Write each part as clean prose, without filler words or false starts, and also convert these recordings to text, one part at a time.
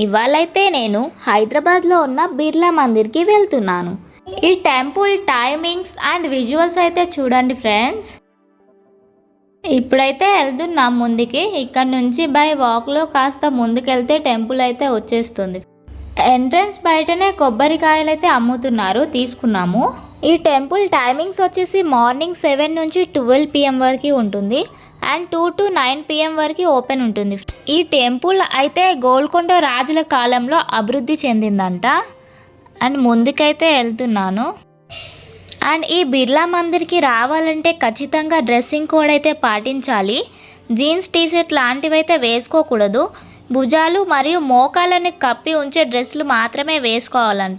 ఇవాళైతే నేను హైదరాబాద్లో ఉన్న బిర్లా మందిర్కి వెళ్తున్నాను. ఈ టెంపుల్ టైమింగ్స్ అండ్ విజువల్స్ అయితే చూడండి ఫ్రెండ్స్. ఇప్పుడైతే వెళ్తున్నాం ముందుకి. ఇక్కడ నుంచి బై వాక్లో కాస్త ముందుకెళ్తే టెంపుల్ అయితే వచ్చేస్తుంది. ఎంట్రన్స్ బయటనే కొబ్బరికాయలు అయితే అమ్ముతున్నారు, తీసుకున్నాము. ఈ టెంపుల్ టైమింగ్స్ వచ్చేసి మార్నింగ్ 7 నుంచి 12 PM వరకు ఉంటుంది అండ్ 2 to 9 PM వరకు ఓపెన్ ఉంటుంది. ఈ టెంపుల్ అయితే గోల్కొండ రాజుల కాలంలో అభివృద్ధి చెందిందంట. అండ్ ముందుకైతే వెళ్తున్నాను. అండ్ ఈ బిర్లా మందిర్కి రావాలంటే ఖచ్చితంగా డ్రెస్సింగ్ కోడ్ అయితే పాటించాలి. జీన్స్ టీషర్ట్ లాంటివి అయితే వేసుకోకూడదు. భుజాలు మరియు మోకాళ్ళని కప్పి ఉంచే డ్రెస్సులు మాత్రమే వేసుకోవాలంట.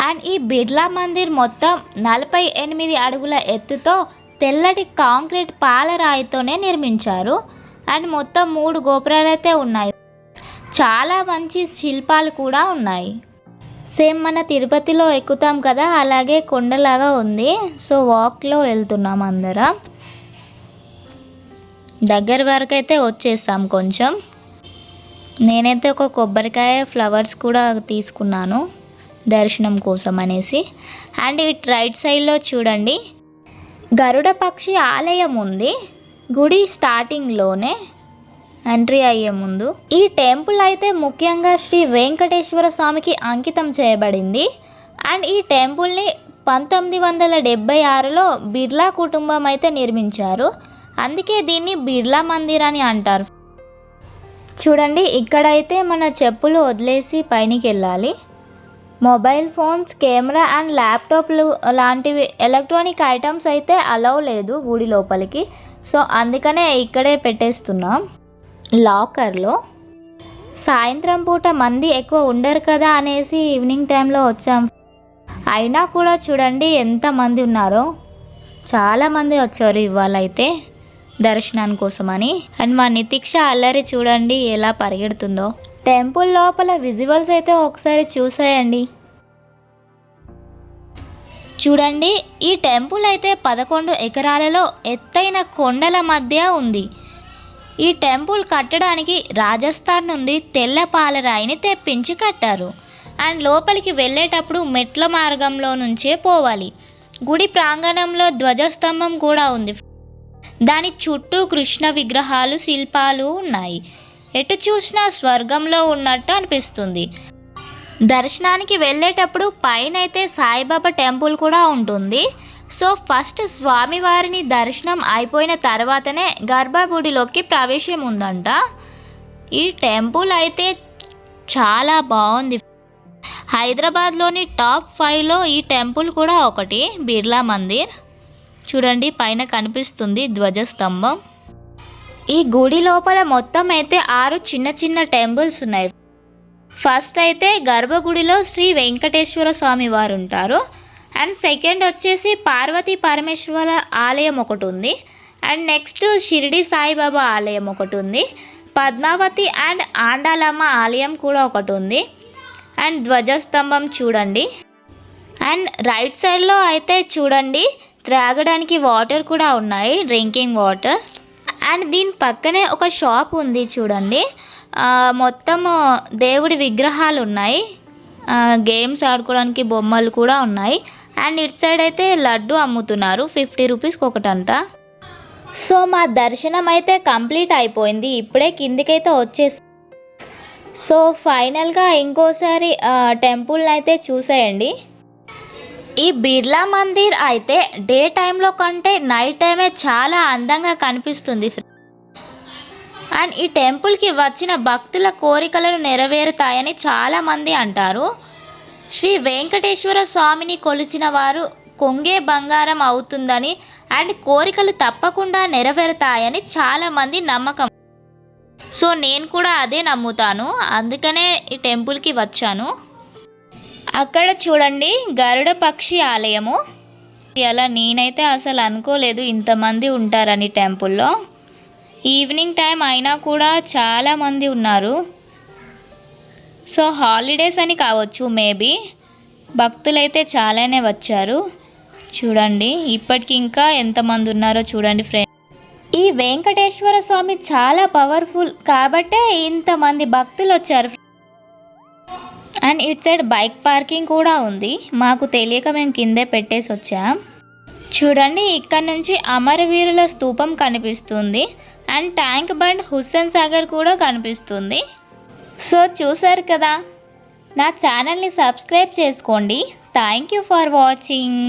అండ్ ఈ బిర్లా మందిర్ మొత్తం 48 అడుగుల ఎత్తుతో తెల్లటి కాంక్రీట్ పాలరాయితోనే నిర్మించారు. అండ్ మొత్తం 3 గోపురాలు అయితే ఉన్నాయి. చాలా మంచి శిల్పాలు కూడా ఉన్నాయి. సేమ్ మన తిరుపతిలో ఎక్కుతాం కదా, అలాగే కొండలాగా ఉంది. సో వాక్లో వెళ్తున్నాం అందరం. దగ్గర వరకు అయితే వచ్చేస్తాం కొంచెం. నేనైతే ఒక కొబ్బరికాయ ఫ్లవర్స్ కూడా తీసుకున్నాను దర్శనం కోసం అనేసి. అండ్ ఇటు రైట్ సైడ్లో చూడండి గరుడ పక్షి ఆలయం ఉంది. గుడి స్టార్టింగ్లోనే ఎంట్రీ అయ్యే ముందు. ఈ టెంపుల్ అయితే ముఖ్యంగా శ్రీ వెంకటేశ్వర స్వామికి అంకితం చేయబడింది. అండ్ ఈ టెంపుల్ని 1976లో బిర్లా కుటుంబం అయితే నిర్మించారు. అందుకే దీన్ని బిర్లా మందిర్ అని అంటారు. చూడండి, ఇక్కడైతే మన చెప్పులు వదిలేసి పైనకి వెళ్ళాలి. మొబైల్ ఫోన్స్, కెమెరా అండ్ ల్యాప్టాప్లు లాంటివి ఎలక్ట్రానిక్ ఐటమ్స్ అయితే అలౌ లేదు గుడి లోపలికి. సో అందుకనే ఇక్కడే పెట్టేస్తున్నాం లాకర్లో. సాయంత్రం పూట మంది ఎక్కువ ఉండరు కదా అనేసి ఈవినింగ్ టైంలో వచ్చాం. అయినా కూడా చూడండి ఎంతమంది ఉన్నారో. చాలామంది వచ్చారు ఇవాళ అయితే దర్శనం కోసమని. అండ్ మా నితిక్ష అల్లరి చూడండి ఎలా పరిగెడుతుందో. టెంపుల్ లోపల విజువల్స్ అయితే ఒకసారి చూసేయండి. చూడండి, ఈ టెంపుల్ అయితే 11 ఎకరాలలో ఎత్తైన కొండల మధ్య ఉంది. ఈ టెంపుల్ కట్టడానికి రాజస్థాన్ నుండి తెల్ల పాలరాయిని తెప్పించి కట్టారు. అండ్ లోపలికి వెళ్ళేటప్పుడు మెట్ల మార్గంలో నుంచే పోవాలి. గుడి ప్రాంగణంలో ధ్వజస్తంభం కూడా ఉంది. దాని చుట్టూ కృష్ణ విగ్రహాలు, శిల్పాలు ఉన్నాయి. ఎటు చూసినా స్వర్గంలో ఉన్నట్టు అనిపిస్తుంది. దర్శనానికి వెళ్ళేటప్పుడు పైన అయితే సాయిబాబా టెంపుల్ కూడా ఉంటుంది. సో ఫస్ట్ స్వామివారిని దర్శనం అయిపోయిన తర్వాతనే గర్భగుడిలోకి ప్రవేశం ఉందంట. ఈ టెంపుల్ అయితే చాలా బాగుంది. హైదరాబాద్లోని టాప్ 5లో ఈ టెంపుల్ కూడా ఒకటి, బిర్లా మందిర్. చూడండి పైన కనిపిస్తుంది ధ్వజస్తంభం. ఈ గుడి లోపల మొత్తం అయితే 6 చిన్న చిన్న టెంపుల్స్ ఉన్నాయి. ఫస్ట్ అయితే గర్భగుడిలో శ్రీ వెంకటేశ్వర స్వామి వారు ఉంటారు. అండ్ సెకండ్ వచ్చేసి పార్వతీ పరమేశ్వర ఆలయం ఒకటి ఉంది. అండ్ నెక్స్ట్ షిరిడి సాయిబాబా ఆలయం ఒకటి ఉంది. పద్మావతి అండ్ ఆండాలమ్మ ఆలయం కూడా ఒకటి ఉంది. అండ్ ధ్వజస్తంభం చూడండి. అండ్ రైట్ సైడ్లో అయితే చూడండి త్రాగడానికి వాటర్ కూడా ఉన్నాయి, డ్రింకింగ్ వాటర్. అండ్ దీని పక్కనే ఒక షాప్ ఉంది చూడండి. మొత్తం దేవుడి విగ్రహాలు ఉన్నాయి, గేమ్స్ ఆడుకోవడానికి బొమ్మలు కూడా ఉన్నాయి. అండ్ ఇటు సైడ్ అయితే లడ్డు అమ్ముతున్నారు, 50 రూపీస్కి ఒకటంట. సో మా దర్శనం అయితే కంప్లీట్ అయిపోయింది. ఇప్పుడే కిందికైతే వచ్చేసి. సో ఫైనల్గా ఇంకోసారి టెంపుల్ అయితే చూసేయండి. ఈ బిర్లా మందిర్ అయితే డే టైంలో కంటే నైట్ టైమే చాలా అందంగా కనిపిస్తుంది. అండ్ ఈ టెంపుల్కి వచ్చిన భక్తుల కోరికలను నెరవేరుతాయని చాలామంది అంటారు. శ్రీ వెంకటేశ్వర స్వామిని కొలిచిన వారు కొంగే బంగారం అవుతుందని అండ్ కోరికలు తప్పకుండా నెరవేరుతాయని చాలామంది నమ్మకం. సో నేను కూడా అదే నమ్ముతాను, అందుకనే ఈ టెంపుల్కి వచ్చాను. అక్కడ చూడండి గరుడ పక్షి ఆలయము. అలా నేనైతే అసలు అనుకోలేదు ఇంతమంది ఉంటారని టెంపుల్లో. ఈవినింగ్ టైం అయినా కూడా చాలామంది ఉన్నారు. సో హాలిడేస్ అని కావచ్చు మేబీ. భక్తులైతే చాలానే వచ్చారు. చూడండి ఇప్పటికి ఇంకా ఎంతమంది ఉన్నారో చూడండి ఫ్రెండ్స్. ఈ వెంకటేశ్వర స్వామి చాలా పవర్ఫుల్ కాబట్టే ఇంతమంది భక్తులు వచ్చారు. And it side bike parking కూడా ఉంది. మాకు తెలియక మేము కిందే పెట్టేసి వచ్చాం. చూడండి, ఇక్కడ నుంచి అమరవీరుల స్తూపం కనిపిస్తుంది. And tank bund Hussain Sagar కూడా కనిపిస్తుంది. సో చూసారు కదా, నా ఛానల్ని సబ్స్క్రైబ్ చేసుకోండి. Thank you for watching.